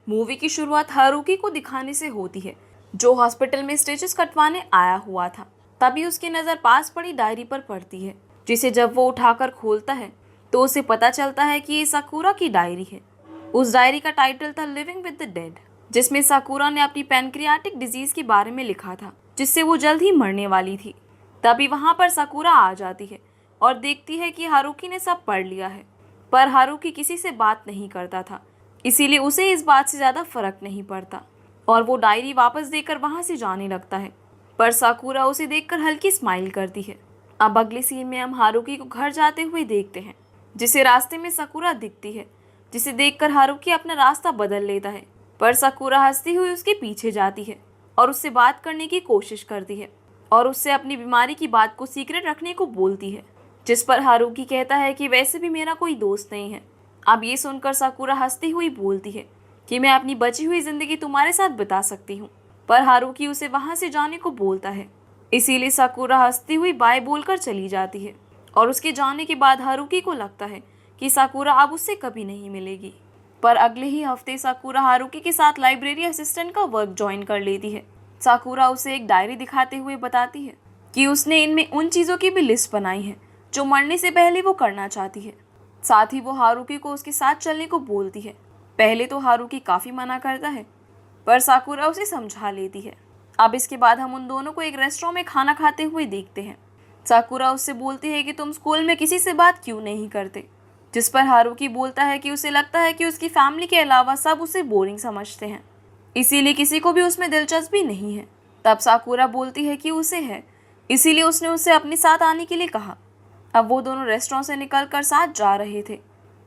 Movie की शुरुआत Haruki को दिखाने से होती है, जो हॉस्पिटल में स्टिचेस कटवाने आया हुआ था। तभी उसकी नज़र पास पड़ी डायरी पर पड़ती है, जिसे जब वो उठाकर खोलता है तो उसे पता चलता है कि ये साकुरा की डायरी है। उस डायरी का टाइटल था लिविंग विद द डेड, जिसमें साकुरा ने अपनी पैनक्रियाटिक डिजीज के बारे में लिखा था, जिससे वो जल्द ही मरने वाली थी। तभी वहां पर साकुरा आ जाती है और देखती है कि हारुकी ने सब पढ़ लिया है, पर हारुकी किसी से बात नहीं करता था, इसीलिए उसे इस बात से ज़्यादा फर्क नहीं पड़ता और वो डायरी वापस देकर वहाँ से जाने लगता है। पर साकुरा उसे देखकर हल्की स्माइल करती है। अब अगले सीन में हम हारुकी को घर जाते हुए देखते हैं, जिसे रास्ते में साकुरा दिखती है, जिसे देखकर हारुकी अपना रास्ता बदल लेता है। पर साकुरा हंसती हुई उसके पीछे जाती है और उससे बात करने की कोशिश करती है और उससे अपनी बीमारी की बात को सीक्रेट रखने को बोलती है, जिस पर हारुकी कहता है कि वैसे भी मेरा कोई दोस्त नहीं है। अब ये सुनकर साकुरा हंसती हुई बोलती है कि मैं अपनी बची हुई जिंदगी तुम्हारे साथ बिता सकती हूँ, पर हारुकी उसे वहाँ से जाने को बोलता है। इसीलिए साकुरा हंसती हुई बाय बोलकर चली जाती है और उसके जाने के बाद हारुकी को लगता है कि साकुरा अब उससे कभी नहीं मिलेगी। पर अगले ही हफ्ते साकुरा हारुकी के साथ लाइब्रेरी असिस्टेंट का वर्क ज्वाइन कर लेती है। साकुरा उसे एक डायरी दिखाते हुए बताती है कि उसने इनमें उन चीज़ों की भी लिस्ट बनाई है जो मरने से पहले वो करना चाहती है। साथ ही वो हारुकी को उसके साथ चलने को बोलती है। पहले तो हारुकी काफ़ी मना करता है, पर साकुरा उसे समझा लेती है। अब इसके बाद हम उन दोनों को एक रेस्टोरेंट में खाना खाते हुए देखते हैं। साकुरा उससे बोलती है कि तुम स्कूल में किसी से बात क्यों नहीं करते, जिस पर हारुकी बोलता है कि उसे लगता है कि उसकी फैमिली के अलावा सब उसे बोरिंग समझते हैं, इसीलिए किसी को भी उसमें दिलचस्पी नहीं है। तब साकुरा बोलती है कि उसे है, इसीलिए उसने उसे अपने साथ आने के लिए कहा। अब वो दोनों रेस्टोरेंट से निकलकर साथ जा रहे थे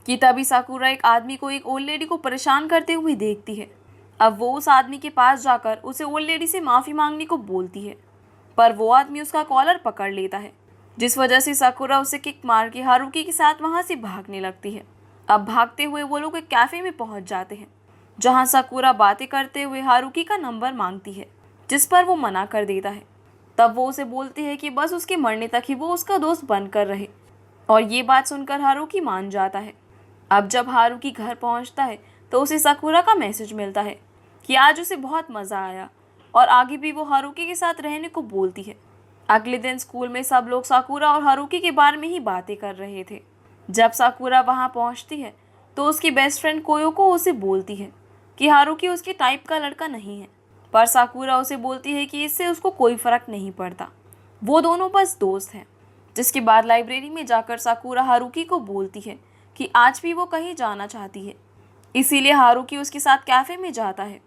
कि तभी साकुरा एक आदमी को एक ओल्ड लेडी को परेशान करते हुए देखती है। अब वो उस आदमी के पास जाकर उसे ओल्ड लेडी से माफ़ी मांगने को बोलती है, पर वो आदमी उसका कॉलर पकड़ लेता है, जिस वजह से साकुरा उसे किक मार के हारुकी के साथ वहाँ से भागने लगती है। अब भागते हुए वो लोग एक कैफ़े में पहुँच जाते हैं, जहाँ साकुरा बातें करते हुए हारुकी का नंबर मांगती है, जिस पर वो मना कर देता है। तब वो उसे बोलती है कि बस उसके मरने तक ही वो उसका दोस्त बनकर रहे, और ये बात सुनकर हारुकी मान जाता है। अब जब हारुकी घर पहुंचता है तो उसे साकुरा का मैसेज मिलता है कि आज उसे बहुत मज़ा आया और आगे भी वो हारुकी के साथ रहने को बोलती है। अगले दिन स्कूल में सब लोग साकुरा और हारुकी के बारे में ही बातें कर रहे थे। जब साकुरा वहां पहुंचती है तो उसकी बेस्ट फ्रेंड कोयोको उसे बोलती है कि हारुकी उसके टाइप का लड़का नहीं है, पर साकुरा उसे बोलती है कि इससे उसको कोई फ़र्क नहीं पड़ता, वो दोनों बस दोस्त हैं। जिसके बाद लाइब्रेरी में जाकर साकुरा हारुकी को बोलती है कि आज भी वो कहीं जाना चाहती है, इसीलिए हारुकी उसके साथ कैफ़े में जाता है।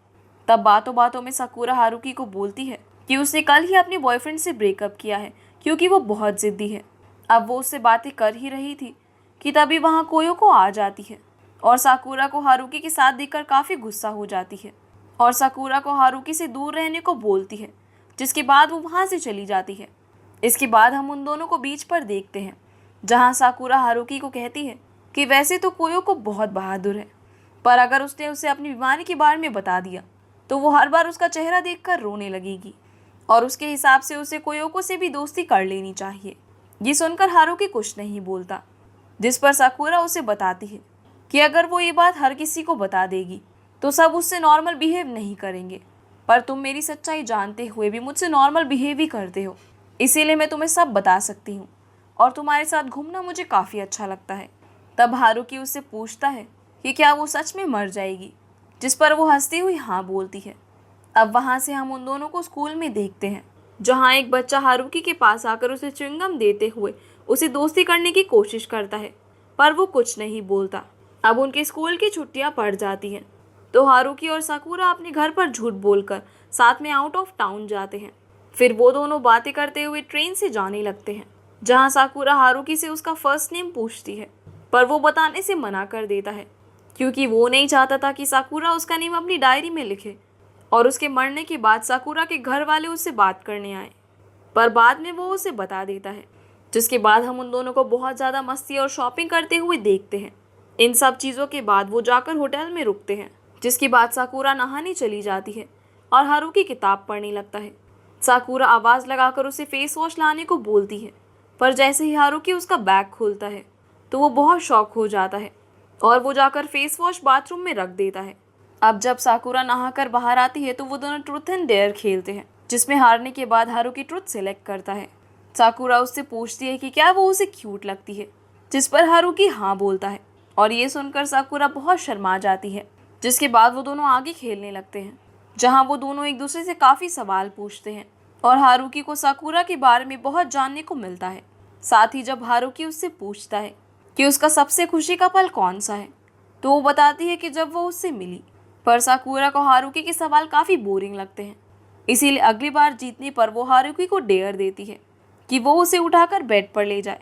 तब बातों बातों में साकुरा हारुकी को बोलती है कि उसने कल ही अपने बॉयफ्रेंड से ब्रेकअप किया है क्योंकि वो बहुत ज़िद्दी है। अब वो उससे बातें कर ही रही थी कि तभी वहाँ कोयोको आ जाती है और साकुरा को हारुकी के साथ देखकर काफ़ी गुस्सा हो जाती है और साकुरा को हारुकी से दूर रहने को बोलती है, जिसके बाद वो वहाँ से चली जाती है। इसके बाद हम उन दोनों को बीच पर देखते हैं, जहाँ साकुरा हारुकी को कहती है कि वैसे तो कोयोको बहुत बहादुर है, पर अगर उसने उसे अपनी बीमारी के बारे में बता दिया तो वो हर बार उसका चेहरा देखकर रोने लगेगी और उसके हिसाब से उसे कोयोको से भी दोस्ती कर लेनी चाहिए। ये सुनकर हारुकी कुछ नहीं बोलता, जिस पर साकुरा उसे बताती है कि अगर वो ये बात हर किसी को बता देगी तो सब उससे नॉर्मल बिहेव नहीं करेंगे, पर तुम मेरी सच्चाई जानते हुए भी मुझसे नॉर्मल बिहेव ही करते हो, इसीलिए मैं तुम्हें सब बता सकती हूँ और तुम्हारे साथ घूमना मुझे काफ़ी अच्छा लगता है। तब हारुकी उससे पूछता है कि क्या वो सच में मर जाएगी, जिस पर वो हंसती हुई हाँ बोलती है। अब वहाँ से हम उन दोनों को स्कूल में देखते हैं, जहाँ एक बच्चा हारुकी के पास आकर उसे च्युइंगम देते हुए उसे दोस्ती करने की कोशिश करता है, पर वो कुछ नहीं बोलता। अब उनके स्कूल की छुट्टियाँ पड़ जाती हैं, तो हारुकी और साकुरा अपने घर पर झूठ बोलकर साथ में आउट ऑफ टाउन जाते हैं। फिर वो दोनों बातें करते हुए ट्रेन से जाने लगते हैं, जहाँ साकुरा हारुकी से उसका फर्स्ट नेम पूछती है, पर वो बताने से मना कर देता है क्योंकि वो नहीं चाहता था कि साकुरा उसका नेम अपनी डायरी में लिखे और उसके मरने के बाद साकुरा के घर वाले उससे बात करने आए, पर बाद में वो उसे बता देता है। जिसके बाद हम उन दोनों को बहुत ज़्यादा मस्ती और शॉपिंग करते हुए देखते हैं। इन सब चीज़ों के बाद वो जाकर होटल में रुकते हैं, जिसके बाद साकुरा नहाने चली जाती है और हारुकी किताब पढ़ने लगता है। साकुरा आवाज़ लगाकर उसे फेस वॉश लाने को बोलती है, पर जैसे ही हारुकी उसका बैग खोलता है तो वो बहुत शॉक हो जाता है और वो जाकर फेस वॉश बाथरूम में रख देता है। अब जब साकुरा नहाकर बाहर आती है तो वो दोनों ट्रूथ एंड डेयर खेलते हैं, जिसमें हारने के बाद हारुकी ट्रुथ सिलेक्ट करता है। साकुरा उससे पूछती है कि क्या वो उसे क्यूट लगती है, जिस पर हारुकी हाँ बोलता है और ये सुनकर साकुरा बहुत शर्मा जाती है। जिसके बाद वो दोनों आगे खेलने लगते हैं, जहाँ वो दोनों एक दूसरे से काफ़ी सवाल पूछते हैं और हारुकी को साकुरा के बारे में बहुत जानने को मिलता है। साथ ही जब हारुकी उससे पूछता है कि उसका सबसे खुशी का पल कौन सा है, तो वो बताती है कि जब वो उससे मिली। पर साकुरा को हारुकी के सवाल काफ़ी बोरिंग लगते हैं, इसीलिए अगली बार जीतने पर वो हारुकी को डेयर देती है कि वो उसे उठाकर बेड पर ले जाए।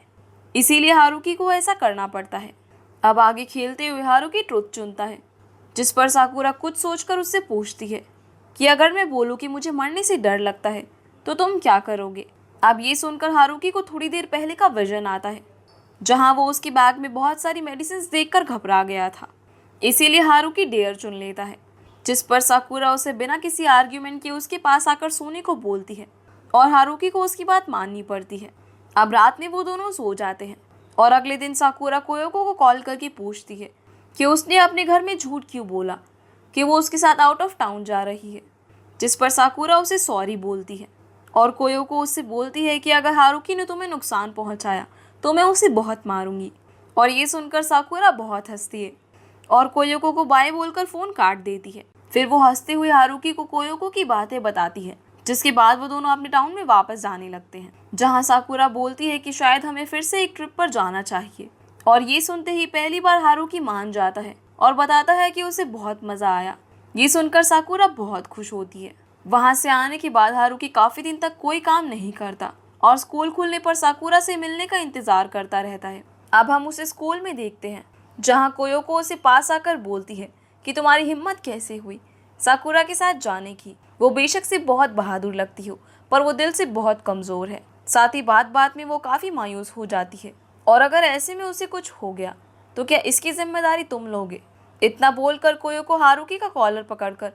इसीलिए हारुकी को ऐसा करना पड़ता है। अब आगे खेलते हुए हारुकी ट्रुथ चुनता है, जिस पर साकुरा कुछ सोचकर उससे पूछती है कि अगर मैं बोलूँ कि मुझे मरने से डर लगता है तो तुम क्या करोगे। अब ये सुनकर हारुकी को थोड़ी देर पहले का विजन आता है, जहाँ वो उसके बैग में बहुत सारी मेडिसिन देखकर घबरा गया था। इसीलिए हारुकी डेयर चुन लेता है, जिस पर साकुरा उसे बिना किसी आर्ग्यूमेंट के उसके पास आकर सोने को बोलती है और हारुकी को उसकी बात माननी पड़ती है। अब रात में वो दोनों सो जाते हैं और अगले दिन साकुरा कोयोको को कॉल करके पूछती है कि उसने अपने घर में झूठ क्यों बोला कि वो उसके साथ आउट ऑफ टाउन जा रही है। जिस पर साकुरा उसे सॉरी बोलती है और कोयोको उससे बोलती है कि अगर हारुकी ने तुम्हें नुकसान पहुंचाया तो मैं उसे बहुत मारूंगी। और ये सुनकर साकुरा बहुत हंसती है और कोयोको को बाय बोलकर फ़ोन काट देती है। फिर वो हंसते हुए हारुकी को कोयोको की बातें बताती है, जिसके बाद वो दोनों अपने टाउन में वापस जाने लगते हैं, जहाँ साकुरा बोलती है कि शायद हमें फिर से एक ट्रिप पर जाना चाहिए। और ये सुनते ही पहली बार हारुकी मान जाता है और बताता है कि उसे बहुत मज़ा आया। ये सुनकर साकुरा बहुत खुश होती है। वहाँ से आने के बाद हारुकी काफ़ी दिन तक कोई काम नहीं करता और स्कूल खुलने पर साकुरा से मिलने का इंतज़ार करता रहता है। अब हम उसे स्कूल में देखते हैं, जहाँ कोयोको उसे पास आकर बोलती है कि तुम्हारी हिम्मत कैसे हुई साकुरा के साथ जाने की। वो बेशक से बहुत बहादुर लगती हो, पर वो दिल से बहुत कमज़ोर है। साथ ही बात बात में वो काफ़ी मायूस हो जाती है और अगर ऐसे में उसे कुछ हो गया तो क्या इसकी जिम्मेदारी तुम लोगे। इतना बोलकर कोयोको हारुकी का कॉलर पकड़कर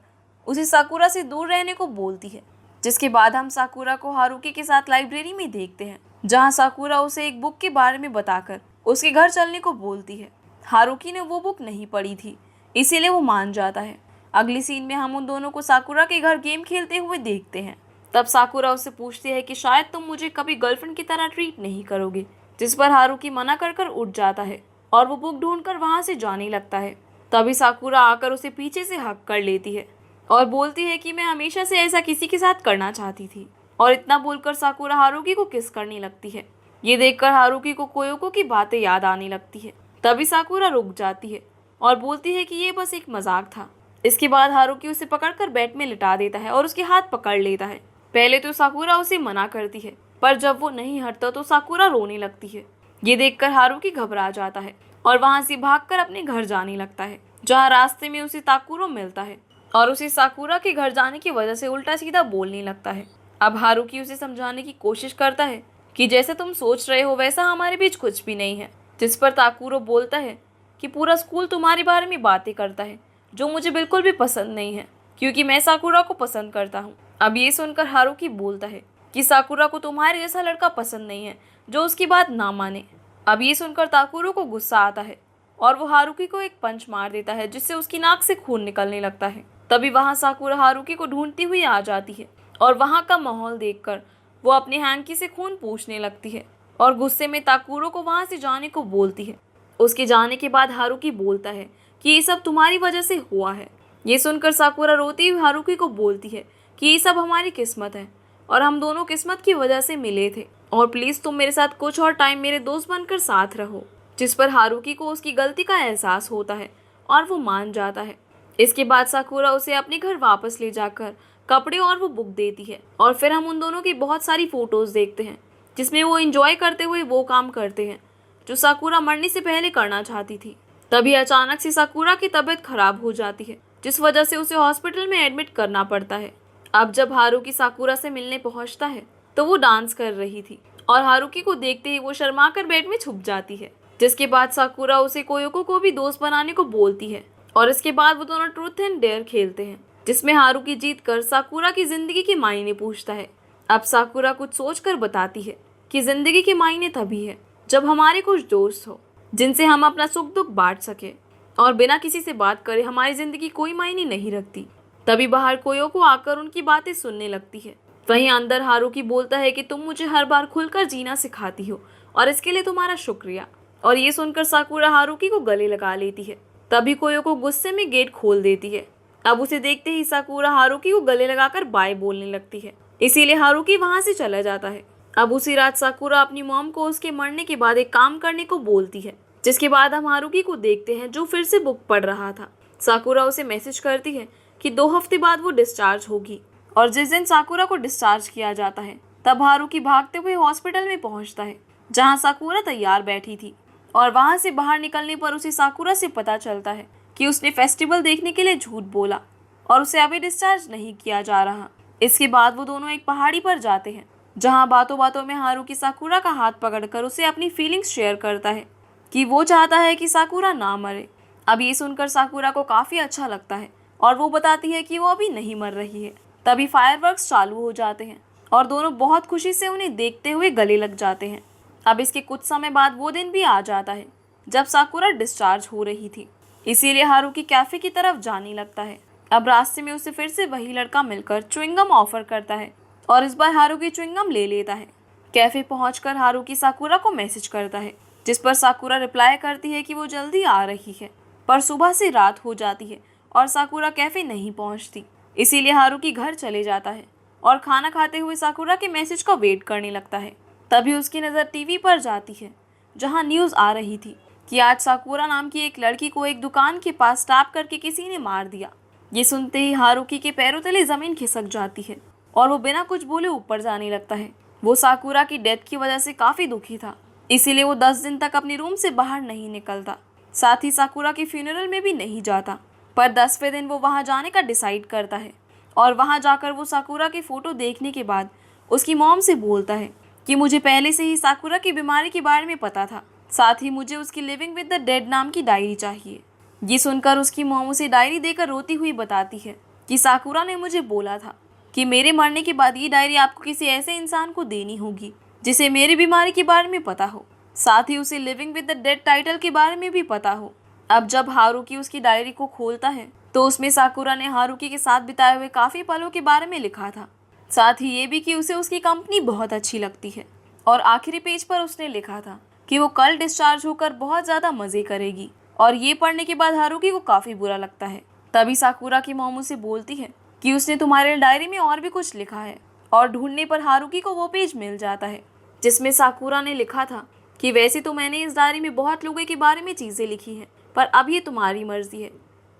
उसे साकुरा से दूर रहने को बोलती है। जिसके बाद हम साकुरा को हारुकी के साथ लाइब्रेरी में देखते हैं, जहाँ साकुरा उसे एक बुक के बारे में बताकर उसके घर चलने को बोलती है। हारुकी ने वो बुक नहीं पढ़ी थी, इसीलिए वो मान जाता है। अगली सीन में हम उन दोनों को साकुरा के घर गेम खेलते हुए देखते हैं। तब साकुरा उससे पूछती है कि शायद तुम मुझे कभी गर्लफ्रेंड की तरह ट्रीट नहीं करोगे, जिस पर हारुकी मना कर कर उठ जाता है और वो बुक ढूंढकर वहाँ से जाने लगता है। तभी साकुरा आकर उसे पीछे से हक कर लेती है और बोलती है कि मैं हमेशा से ऐसा किसी के साथ करना चाहती थी। और इतना बोलकर साकुरा हारुकी को किस करने लगती है। ये देखकर हारुकी को कोयोको की बातें याद आने लगती है। तभी साकुरा रुक जाती है और बोलती है कि ये बस एक मजाक था। इसके बाद हारुकी उसे पकड़कर बेड में लिटा देता है और उसके हाथ पकड़ लेता है। पहले तो साकुरा उसे मना करती है, पर जब वो नहीं हटता तो साकुरा रोने लगती है। ये देखकर हारुकी घबरा जाता है और वहाँ से भागकर अपने घर जाने लगता है, जहाँ रास्ते में उसे ताकुरो मिलता है और उसे साकुरा के घर जाने की वजह से उल्टा सीधा बोलने लगता है। अब हारुकी उसे समझाने की कोशिश करता है कि जैसे तुम सोच रहे हो वैसा हमारे बीच कुछ भी नहीं है। जिस पर ताकुरो बोलता है कि पूरा स्कूल तुम्हारे बारे में बातें करता है, जो मुझे बिल्कुल भी पसंद नहीं है, क्योंकि मैं साकुरा को पसंद करता हूँ। अब ये सुनकर हारुकी बोलता है कि साकुरा को तुम्हारे जैसा लड़का पसंद नहीं है जो उसकी बात ना माने। अब ये सुनकर ताकुरो को गुस्सा आता है और वो हारुकी को एक पंच मार देता है, जिससे उसकी नाक से खून निकलने लगता है। तभी वहाँ साकुरा हारुकी को ढूंढती हुई आ जाती है और वहाँ का माहौल देखकर वो अपने हैंकी से खून पूछने लगती है और गुस्से में ताकुरो को वहाँ से जाने को बोलती है। उसके जाने के बाद हारुकी बोलता है कि ये सब तुम्हारी वजह से हुआ है। ये सुनकर साकुरा रोती हुई हारुकी को बोलती है कि ये सब हमारी किस्मत है और हम दोनों किस्मत की वजह से मिले थे और प्लीज़ तुम मेरे साथ कुछ और टाइम मेरे दोस्त बनकर साथ रहो। जिस पर हारुकी को उसकी गलती का एहसास होता है और वो मान जाता है। इसके बाद साकुरा उसे अपने घर वापस ले जाकर कपड़े और वो बुक देती है और फिर हम उन दोनों की बहुत सारी फ़ोटोज़ देखते हैं, जिसमें वो एंजॉय करते हुए वो काम करते हैं जो साकुरा मरने से पहले करना चाहती थी। तभी अचानक से साकुरा की तबीयत खराब हो जाती है, जिस वजह से उसे हॉस्पिटल में एडमिट करना पड़ता है। अब जब हारुकी साकुरा से मिलने पहुंचता है तो वो डांस कर रही थी और हारुकी को देखते ही वो शर्माकर बेड में छुप जाती है। जिसके बाद साकुरा उसे कोयोको को भी दोस्त बनाने को बोलती है और इसके बाद वो दोनों ट्रूथ एंड डेयर खेलते हैं, जिसमें हारुकी जीतकर साकुरा की जिंदगी के मायने पूछता है। अब साकुरा कुछ सोचकर बताती है कि जिंदगी के मायने तभी है जब हमारे कुछ दोस्त हो जिनसे हम अपना सुख दुख बांट सके। और बिना किसी से बात करे हमारी जिंदगी कोई मायने नहीं रखती। तभी बाहर कोयोको आकर उनकी बातें सुनने लगती है। वहीं अंदर हारुकी बोलता है कि तुम मुझे हर बार खुलकर जीना सिखाती हो और इसके लिए तुम्हारा शुक्रिया। और ये सुनकर साकुरा हारुकी को गले लगा लेती है। तभी कोयोको गुस्से में गेट खोल देती है। अब उसे देखते ही साकुरा हारुकी को गले लगाकर बाय बोलने लगती है, इसीलिए हारुकी वहां से चला जाता है। अब उसी रात साकुरा अपनी मॉम को उसके मरने के बाद एक काम करने को बोलती है, जिसके बाद हम हारुकी को देखते हैं जो फिर से बुक पढ़ रहा था। साकुरा उसे मैसेज करती है कि 2 हफ्ते बाद वो डिस्चार्ज होगी। और जिस दिन साकुरा को डिस्चार्ज किया जाता है तब हारुकी भागते हुए हॉस्पिटल में पहुंचता है, जहां साकुरा तैयार बैठी थी। और वहां से बाहर निकलने पर उसे साकुरा से पता चलता है कि उसने फेस्टिवल देखने के लिए झूठ बोला और उसे अभी डिस्चार्ज नहीं किया जा रहा। इसके बाद वो दोनों एक पहाड़ी पर जाते हैं, जहां बातों बातों में हारुकी साकुरा का हाथ पकड़कर उसे अपनी फीलिंग्स शेयर करता है कि वो चाहता है कि साकुरा ना मरे। अब ये सुनकर साकुरा को काफी अच्छा लगता है और वो बताती है कि वो अभी नहीं मर रही है। तभी फायरवर्क्स चालू हो जाते हैं और दोनों बहुत खुशी से उन्हें देखते हुए गले लग जाते हैं। अब इसके कुछ समय बाद वो दिन भी आ जाता है जब साकुरा डिस्चार्ज हो रही थी, इसीलिए हारुकी कैफे की तरफ जाने लगता है। अब रास्ते में उसे फिर से वही लड़का मिलकर च्युइंगम ऑफर करता है और इस बार हारुकी च्युइंगम ले लेता है। कैफे पहुंचकर हारुकी साकुरा को मैसेज करता है, जिस पर साकुरा रिप्लाई करती है कि वो जल्दी आ रही है। पर सुबह से रात हो जाती है और साकुरा कैफे नहीं पहुंचती, इसीलिए हारुकी घर चले जाता है और खाना खाते हुए साकुरा के मैसेज का वेट करने लगता है। तभी उसकी नज़र टीवी पर जाती है, जहां न्यूज़ आ रही थी कि आज साकुरा नाम की एक लड़की को एक दुकान के पास स्टैप करके किसी ने मार दिया। ये सुनते ही हारुकी के पैरों तले ज़मीन खिसक जाती है और वो बिना कुछ बोले ऊपर जाने लगता है। वो साकुरा की डेथ की वजह से काफ़ी दुखी था, इसीलिए वो 10 दिन तक अपने रूम से बाहर नहीं निकलता। साथ ही साकुरा के फ्यूनरल में भी नहीं जाता। पर 10वें दिन वो वहाँ जाने का डिसाइड करता है और वहाँ जाकर वो साकुरा की फ़ोटो देखने के बाद उसकी मॉम से बोलता है कि मुझे पहले से ही साकुरा की बीमारी के बारे में पता था, साथ ही मुझे उसकी लिविंग विद द डेड नाम की डायरी चाहिए। ये सुनकर उसकी मॉम उसे डायरी देकर रोती हुई बताती है कि साकुरा ने मुझे बोला था कि मेरे मरने के बाद ये डायरी आपको किसी ऐसे इंसान को देनी होगी जिसे मेरी बीमारी के बारे में पता हो, साथ ही उसे living with the dead title के बारे में भी पता हो। अब जब हारुकी उसकी डायरी को खोलता है तो उसमें साकुरा ने हारुकी के साथ बिताए हुए काफ़ी पलों के बारे में लिखा था, साथ ही ये भी कि उसे उसकी कंपनी बहुत अच्छी लगती है। और आखिरी पेज पर उसने लिखा था कि वो कल डिस्चार्ज होकर बहुत ज़्यादा मज़े करेगी। और ये पढ़ने के बाद हारुकी को काफ़ी बुरा लगता है। तभी साकुरा की मॉम उसे बोलती है कि उसने तुम्हारे डायरी में और भी कुछ लिखा है। और ढूंढने पर हारुकी को वो पेज मिल जाता है जिसमें साकुरा ने लिखा था कि वैसे तो मैंने इस डायरी में बहुत लोगों के बारे में चीज़ें लिखी हैं, पर अब ये तुम्हारी मर्जी है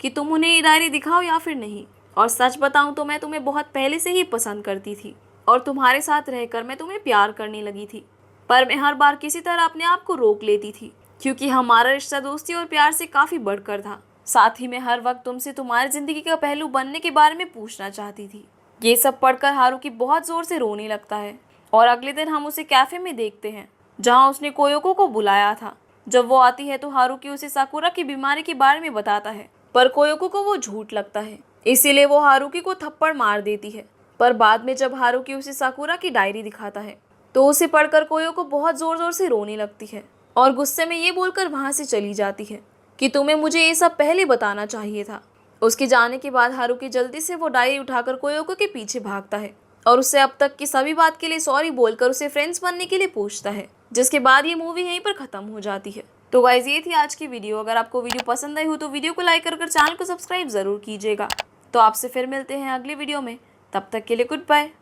कि तुम उन्हें ये डायरी दिखाओ या फिर नहीं। और सच बताऊं तो मैं तुम्हें बहुत पहले से ही पसंद करती थी और तुम्हारे साथ रहकर मैं तुम्हें प्यार करने लगी थी, पर मैं हर बार किसी तरह अपने आप को रोक लेती थी क्योंकि हमारा रिश्ता दोस्ती और प्यार से काफ़ी बढ़कर था। साथ ही मैं हर वक्त तुमसे तुम्हारी ज़िंदगी का पहलू बनने के बारे में पूछना चाहती थी। ये सब पढ़कर हारुकी बहुत ज़ोर से रोने लगता है और अगले दिन हम उसे कैफ़े में देखते हैं जहाँ उसने कोयोको को बुलाया था। जब वो आती है तो हारुकी उसे साकुरा की बीमारी के बारे में बताता है, पर कोयोको को वो झूठ लगता है, इसीलिए वो हारुकी को थप्पड़ मार देती है। पर बाद में जब हारुकी उसे साकुरा की डायरी दिखाता है तो उसे पढ़कर कोयोको बहुत ज़ोर ज़ोर से रोने लगती है और गुस्से में ये बोलकर वहाँ से चली जाती है कि तुम्हें मुझे ये सब पहले बताना चाहिए था। उसके जाने के बाद हारुकी जल्दी से वो डायरी उठाकर कोयोको के पीछे भागता है और उससे अब तक की सभी बात के लिए सॉरी बोलकर उसे फ्रेंड्स बनने के लिए पूछता है, जिसके बाद ये मूवी यहीं पर ख़त्म हो जाती है। तो गाइज ये थी आज की वीडियो। अगर आपको वीडियो पसंद आई हो तो वीडियो को लाइक कर चैनल को सब्सक्राइब ज़रूर कीजिएगा। तो आपसे फिर मिलते हैं अगली वीडियो में, तब तक के लिए गुड बाय।